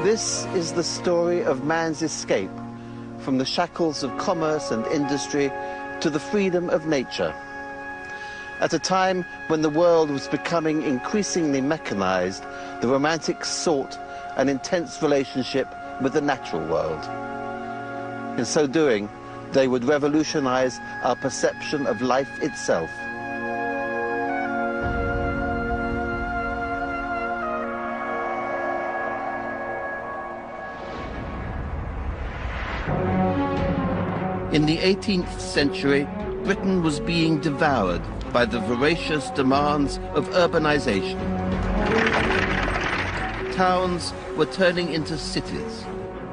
This is the story of man's escape from the shackles of commerce and industry to the freedom of nature. At a time when the world was becoming increasingly mechanized, the Romantics sought an intense relationship with the natural world. In so doing, they would revolutionize our perception of life itself. In the 18th century, Britain was being devoured by the voracious demands of urbanization. Towns were turning into cities.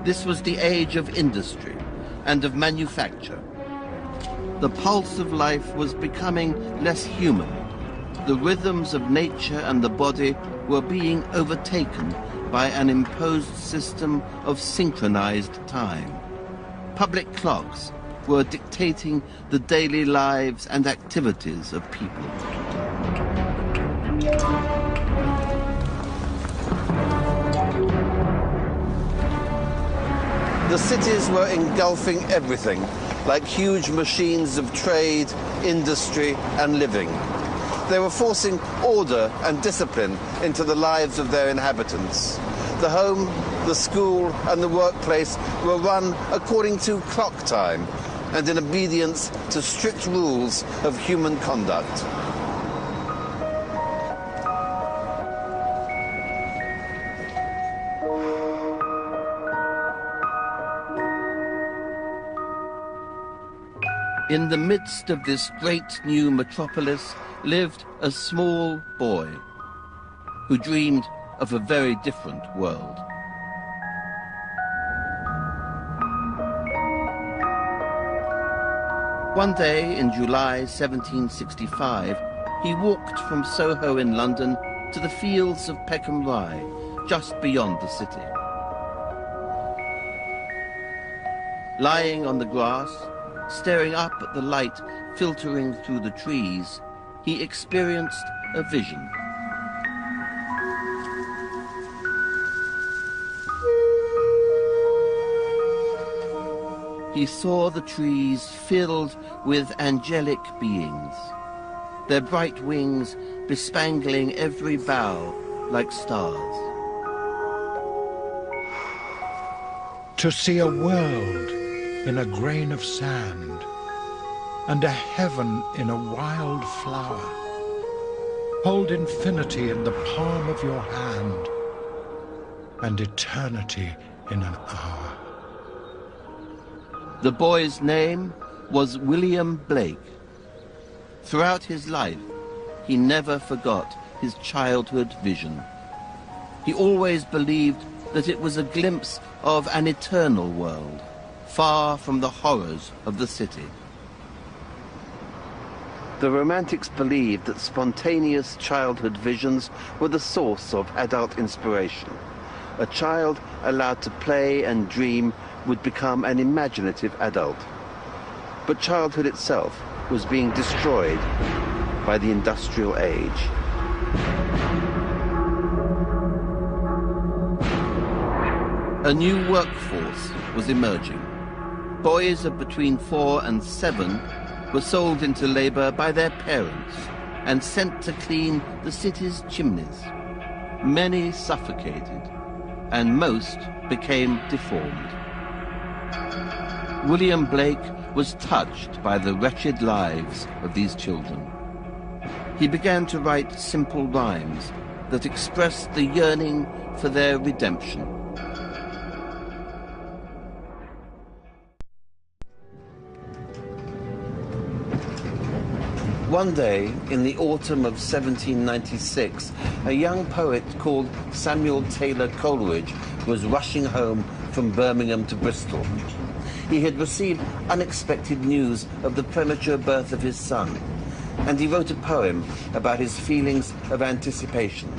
This was the age of industry and of manufacture. The pulse of life was becoming less human. The rhythms of nature and the body were being overtaken by an imposed system of synchronized time. Public clocks were dictating the daily lives and activities of people. The cities were engulfing everything, like huge machines of trade, industry, and living. They were forcing order and discipline into the lives of their inhabitants. The home, the school, and the workplace were run according to clock time and in obedience to strict rules of human conduct. In the midst of this great new metropolis lived a small boy who dreamed of a very different world. One day in July 1765, he walked from Soho in London to the fields of Peckham Rye, just beyond the city. Lying on the grass, staring up at the light filtering through the trees, he experienced a vision. He saw the trees filled with angelic beings, their bright wings bespangling every bough like stars. To see a world in a grain of sand, and a heaven in a wild flower. Hold infinity in the palm of your hand, and eternity in an hour. The boy's name was William Blake. Throughout his life, he never forgot his childhood vision. He always believed that it was a glimpse of an eternal world, far from the horrors of the city. The Romantics believed that spontaneous childhood visions were the source of adult inspiration. A child allowed to play and dream would become an imaginative adult. But childhood itself was being destroyed by the industrial age. A new workforce was emerging. Boys of between 4 and 7 were sold into labor by their parents and sent to clean the city's chimneys. Many suffocated, and most became deformed. William Blake was touched by the wretched lives of these children. He began to write simple rhymes that expressed the yearning for their redemption. One day, in the autumn of 1796, a young poet called Samuel Taylor Coleridge was rushing home from Birmingham to Bristol. He had received unexpected news of the premature birth of his son, and he wrote a poem about his feelings of anticipation.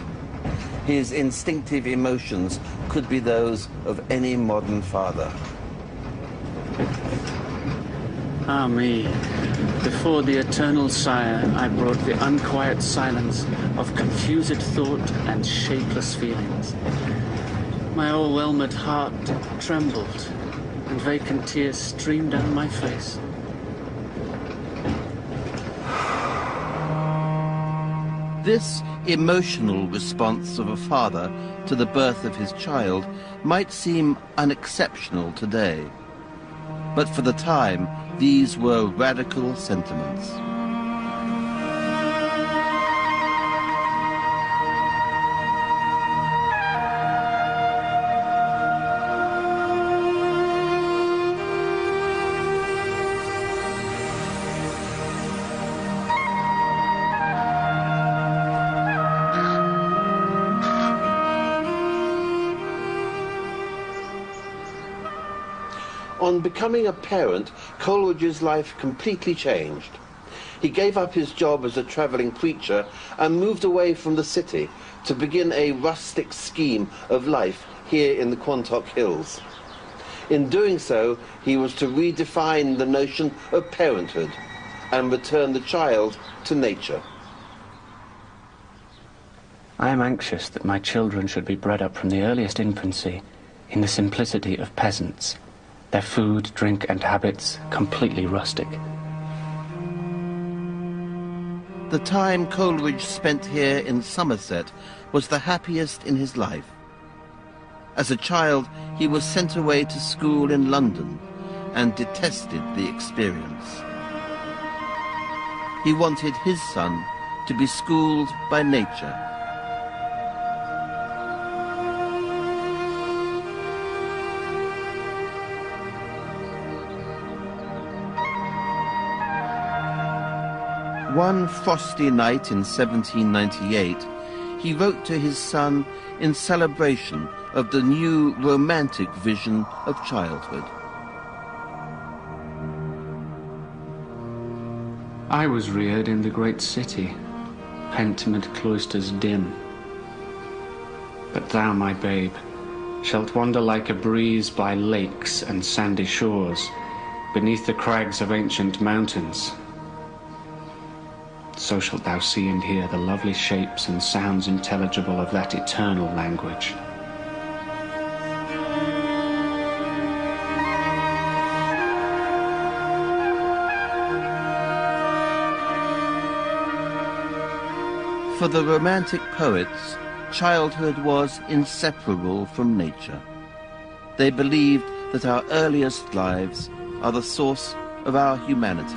His instinctive emotions could be those of any modern father. Ah me, before the eternal sire I brought the unquiet silence of confused thought and shapeless feelings. My o'erwhelmed heart trembled, and vacant tears streamed down my face. This emotional response of a father to the birth of his child might seem unexceptional today. But for the time, these were radical sentiments. On becoming a parent, Coleridge's life completely changed. He gave up his job as a travelling preacher and moved away from the city to begin a rustic scheme of life here in the Quantock Hills. In doing so, he was to redefine the notion of parenthood and return the child to nature. I am anxious that my children should be bred up from the earliest infancy in the simplicity of peasants, their food, drink, and habits completely rustic. The time Coleridge spent here in Somerset was the happiest in his life. As a child, he was sent away to school in London and detested the experience. He wanted his son to be schooled by nature. One frosty night in 1798, he wrote to his son in celebration of the new romantic vision of childhood. I was reared in the great city, pent mid cloisters dim. But thou, my babe, shalt wander like a breeze by lakes and sandy shores, beneath the crags of ancient mountains. So shalt thou see and hear the lovely shapes and sounds intelligible of that eternal language. For the Romantic poets, childhood was inseparable from nature. They believed that our earliest lives are the source of our humanity.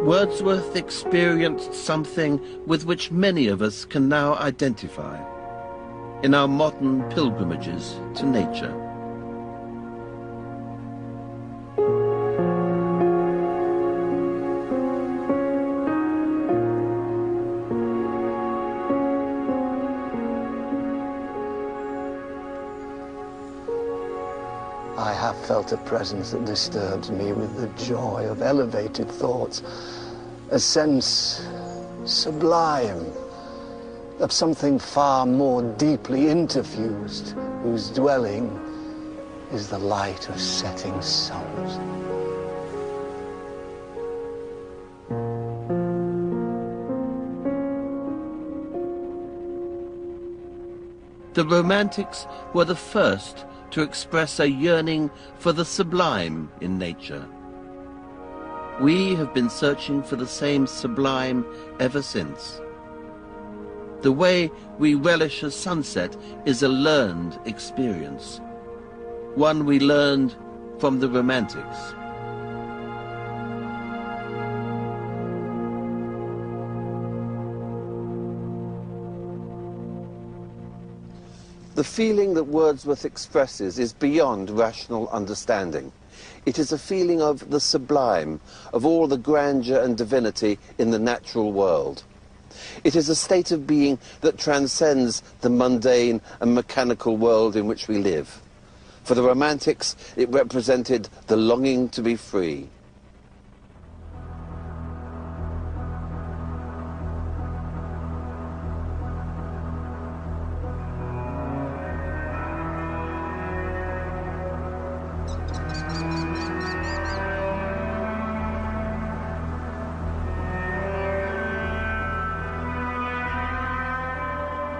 Wordsworth experienced something with which many of us can now identify in our modern pilgrimages to nature. I have felt a presence that disturbs me with the joy of elevated thoughts, a sense sublime of something far more deeply interfused, whose dwelling is the light of setting suns. The Romantics were the first to express a yearning for the sublime in nature. We have been searching for the same sublime ever since. The way we relish a sunset is a learned experience, one we learned from the Romantics. The feeling that Wordsworth expresses is beyond rational understanding. It is a feeling of the sublime, of all the grandeur and divinity in the natural world. It is a state of being that transcends the mundane and mechanical world in which we live. For the Romantics, it represented the longing to be free.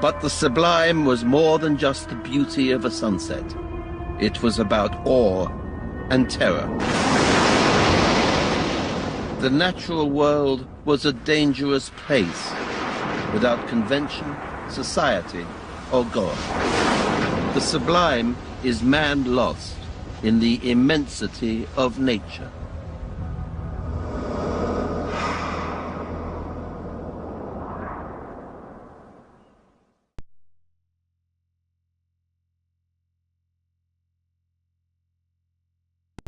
But the sublime was more than just the beauty of a sunset. It was about awe and terror. The natural world was a dangerous place, without convention, society, or God. The sublime is man lost in the immensity of nature.